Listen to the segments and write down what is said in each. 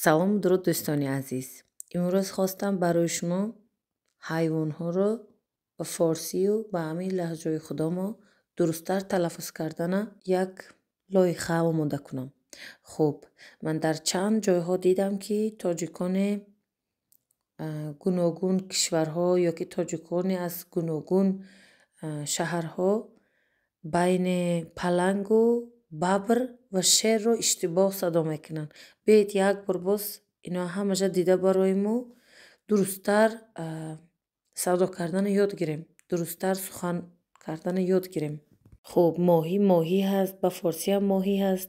салом дуруд дӯстони азиз. Имрӯз хостам барои шумо ҳайвонҳоро ба форсию ба ҳамаи лаҳҷаи худомо дурусттар талаффуз кардана як лоиха омода кунам. Хуб, ман дар чанд ҷойҳо дидам, ки тоҷиконе гуногун кишварҳо ё ки тоҷиконе аз гуногун шаҳрҳо байни палангу бабр ва шерро иштибоҳ садо мекунанд. Биёед як бор боз ино ҳамаша дида барои мо дурусттар садо кардана ёд гирем, дурусттар сухан кардана ёд гирем. Хуб, моҳӣ ҳаст, ба форсиям моҳӣ ҳаст.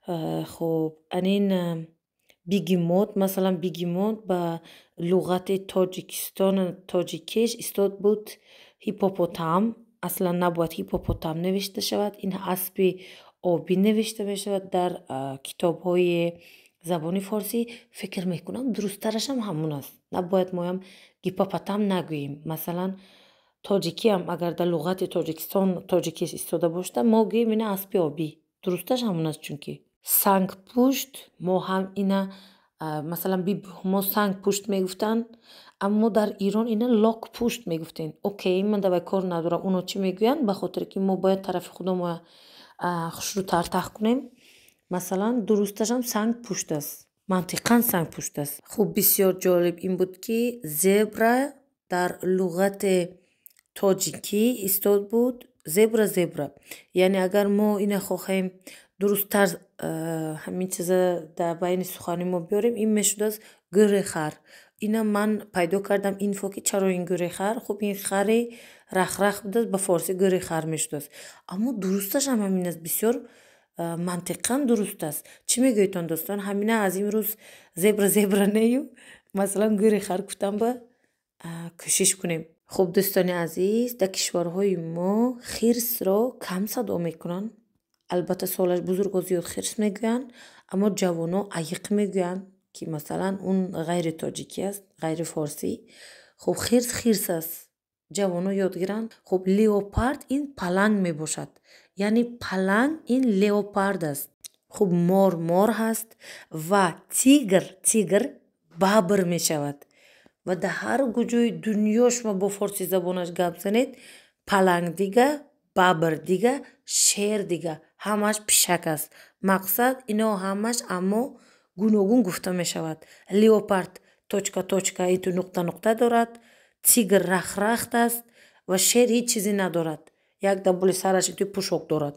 Хуб, анин бигемот, масалан бигемот ба луғати Тоҷикистон, тоҷикиш истод буд ҳиппопотам. Аслан набояд ҳиппопотам навишта шавад. Ин аспи обӣ навишта мешавад дар китобҳои забони форсӣ. Фикр мекунам дурусттарашам ҳамон аст. Набояд моям гиппопотам нагӯем. Масалан тоҷикиам агар дар луғати Тоҷикистон тоҷикиш истода бошад, мо гӯем ина аспи обӣ. Дурусташ ҳамон аст, чунки сангпушт мо ҳам ина масалан мо сангпушт мегуфтанд, аммо дар Ирон ина локпушт мегуфтем. Окей, ман давай кор надорам оно чӣ мегӯянд, ба хотире ки мо бояд тарафи худомо хушрӯ тартах кунем. Масалан дурусташам сангпушт аст, мантиқан сангпушт аст. Хуб, бисёр ҷолиб ин буд, ки зебра дар луғати тоҷикӣ истод буд зебра. Яъне агар мо ина хоҳем дурусттар ҳамин чиза дар байни сухани мо биёрем, ин мешудааст гӯрехар. Ина ман пайдо кардам инфо, ки чаро ин гӯрехар. Хуб, ин хари рахрах будааст, ба форсӣ гӯрехар мешудааст. Аммо дурусташам ҳамин аст, бисёр мантиқан дуруст аст. Чӣ мегӯед он дӯстон? Ҳамина аз имрӯз зебра нею? Масалан гӯрехар гуфтам ба кӯшиш кунем. Хуб дӯстони азиз, дар кишварҳои мо хирсро кам садо мекунанд. Албатта солаш бузургҳо зиёд хирс мегӯянд, аммо ҷавоно аиқ мегӯянд, ки масалан он ғайри тоҷикӣ аст, ғайри форсӣ. Хуб, хирс аст, ҷавоно ёд гиранд. Хуб, леопард ин паланг мебошад. Яъне паланг ин леопард аст. Хуб, мор ҳаст ва тигр бабр мешавад. Ва дар ҳар куҷои дунё шумо бо форсӣ забонаш гап занед, паланг дига, бабр дига, шер дига, ҳамаш пишак аст. Мақсад ино ҳамаш аммо гуногун гуфта мешавад. Леопард точка иту нуқта дорад, тигр рахрахт аст ва шер ҳеҷ чизе надорад. Як dabuli сараш иту пӯшок дорад.